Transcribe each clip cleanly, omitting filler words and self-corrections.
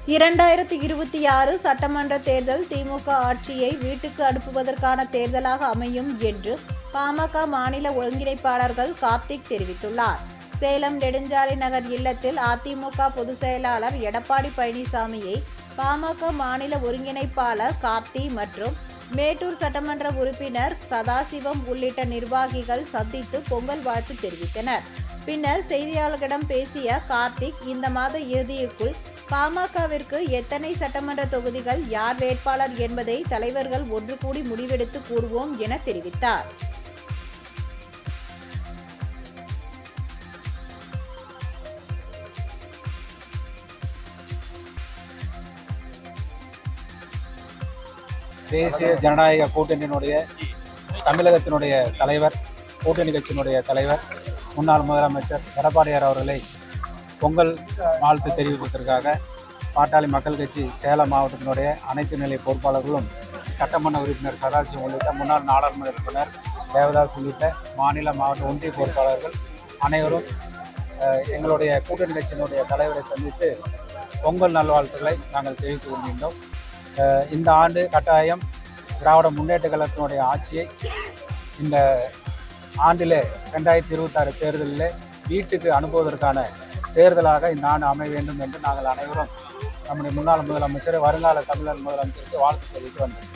2026 சட்டமன்ற தேர்தல் திமுக ஆட்சியை வீட்டுக்கு அனுப்புவதற்கான தேர்தலாக அமையும் என்று பாமக மாநில ஒருங்கிணைப்பாளர்கள் கார்த்திக் தெரிவித்துள்ளார். சேலம் நெடுஞ்சாலை நகர் இல்லத்தில் அதிமுக பொதுச் செயலாளர் எடப்பாடி பழனிசாமியை பாமக மாநில ஒருங்கிணைப்பாளர் கார்த்தி மற்றும் மேட்டூர் சட்டமன்ற உறுப்பினர் சதாசிவம் உள்ளிட்ட நிர்வாகிகள் சந்தித்து பொங்கல் வாழ்த்து தெரிவித்தனர். பின்னர் செய்தியாளர்களிடம் பேசிய கார்த்திக், இந்த மாத இறுதிக்குள் பாமகவிற்கு எத்தனை சட்டமன்ற தொகுதிகள், யார் வேட்பாளர் என்பதை தலைவர்கள் ஒன்று கூடி முடிவெடுத்து கூறுவோம் என தெரிவித்தார். தேசிய ஜனநாயக கூட்டணியினுடைய தமிழகத்தினுடைய தலைவர், கூட்டணி கட்சியினுடைய தலைவர், முன்னாள் முதலமைச்சர் எடப்பாடியார் அவர்களை பொங்கல் வாழ்த்து தெரிவிப்பதற்காக பாட்டாளி மக்கள் கட்சி சேலம் மாவட்டத்தினுடைய அனைத்து நிலை பொறுப்பாளர்களும், சட்டமன்ற உறுப்பினர் சதாசிவம் உள்ளிட்ட முன்னாள் நாடாளுமன்ற உறுப்பினர் தேவதாஸ் உள்ளிட்ட மாநில மாவட்ட ஒன்றிய பொறுப்பாளர்கள் அனைவரும் எங்களுடைய கூட்டணி கட்சியினுடைய தலைவரை சந்தித்து பொங்கல் நல்வாழ்த்துக்களை நாங்கள் தெரிவித்துக் கொண்டிருந்தோம். இந்த ஆண்டு கட்டாயம் திராவிட முன்னேற்ற கழகத்தினுடைய ஆட்சியை இந்த ஆண்டிலே 2026 தேர்தலில் வீட்டுக்கு அனுப்புவதற்கான தேர்தலாக இந்த ஆண்டு அமைய வேண்டும் என்று நாங்கள் அனைவரும் நம்முடைய முன்னாள் முதலமைச்சர், வருங்கால தமிழர் முதலமைச்சருக்கு வாழ்த்து தெரிவித்து வந்தோம்.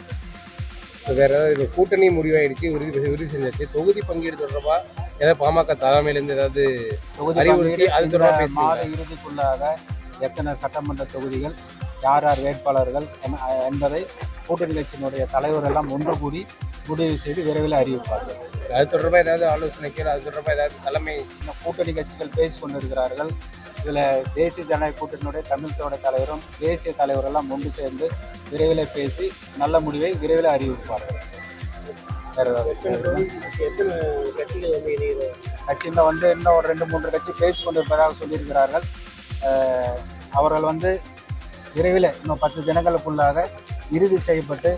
வேற ஏதாவது கூட்டணி முடிவாயிடுச்சு, உறுதி செஞ்சாச்சு. தொகுதி பங்கீடு தொடர்பாக ஏதாவது பாமக தலைமையிலேருந்து ஏதாவது அறிவுறுத்தி அது தொடர்பாக மாத இறுதிக்குள்ளாக எத்தனை சட்டமன்ற தொகுதிகள், யார் யார் வேட்பாளர்கள் என்பதை கூட்டணி கட்சியினுடைய தலைவர் எல்லாம் ஒன்று கூடி முடிவு செய்து விரைவில் அறிவிப்பார்கள். அது தொடர்பாக ஏதாவது ஆலோசனைக்கு, அது தொடர்பாக ஏதாவது தலைமை கூட்டணி கட்சிகள் பேசிக் கொண்டிருக்கிறார்கள். இதில் தேசிய ஜனநாயக கூட்டணியுடைய தமிழகத்தினுடைய தலைவரும் தேசிய தலைவரெல்லாம் ஒன்று சேர்ந்து விரைவில் பேசி நல்ல முடிவை விரைவில் அறிவிப்பார்கள். கட்சியில் இன்னும் ஒரு 2-3 கட்சி பேசி கொண்டிருப்பதாக சொல்லியிருக்கிறார்கள். அவர்கள் விரைவில் இன்னும் 10 தினங்களுக்குள்ளாக இறுதி செய்யப்பட்டு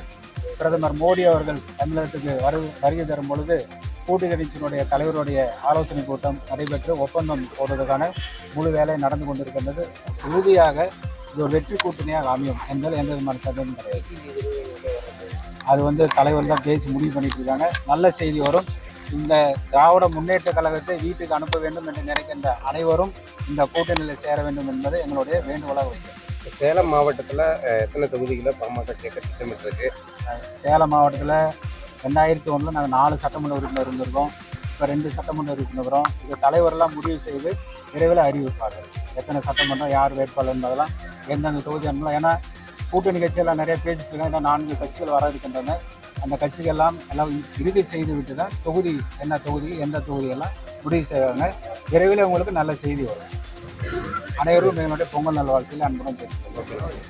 பிரதமர் மோடி அவர்கள் தமிழகத்துக்கு வருகை தரும் பொழுது கூட்டணி கட்சியினுடைய தலைவருடைய ஆலோசனை கூட்டம் நடைபெற்று ஒப்பந்தம் போடுவதற்கான முழு வேலை நடந்து கொண்டிருக்கின்றது. உறுதியாக இது ஒரு வெற்றி கூட்டணியாக அமையும் என்பதில் எந்த விதமான சந்தேகமும் கிடையாது. அது தலைவர் தான் பேசி முடிவு பண்ணிட்டு இருக்காங்க. நல்ல செய்தி வரும். இந்த திராவிட முன்னேற்ற கழகத்தை வீட்டுக்கு அனுப்ப வேண்டும் என்று நினைக்கின்ற அனைவரும் இந்த கூட்டணியில் சேர வேண்டும் என்பது எங்களுடைய வேண்டுகோளாக வைக்கிறது. சேலம் மாவட்டத்தில் எத்தனை தொகுதிகளில் பாமக கேட்க திட்டமிட்டிருக்கு? சேலம் மாவட்டத்தில் 2001 நாங்கள் 4 சட்டமன்ற உறுப்பினர் இருந்திருக்கோம். இப்போ 2 சட்டமன்ற உறுப்பினரும் இது தலைவரெல்லாம் முடிவு செய்து விரைவில் அறிவிப்பார்கள். எத்தனை சட்டமன்றம், யார் வேட்பாளர் என்பதெல்லாம், எந்தெந்த தொகுதி அனுப்பலாம். ஏன்னா கூட்டணி கட்சியெல்லாம் நிறைய பேசிட்டு இருக்காங்க. இன்னும் 4 கட்சிகள் வர இருக்கின்றன. அந்த கட்சிகள்லாம் எல்லாம் இறுதி செய்து விட்டு தான் தொகுதி, என்ன தொகுதி, எந்த தொகுதியெல்லாம் முடிவு செய்வாங்க. விரைவில் உங்களுக்கு நல்ல செய்தி வரும். அனைவரும் எங்களுடைய பொங்கல் நல்வாழ்த்துக்களை அன்புடன் தெரிவித்துள்ளோம்.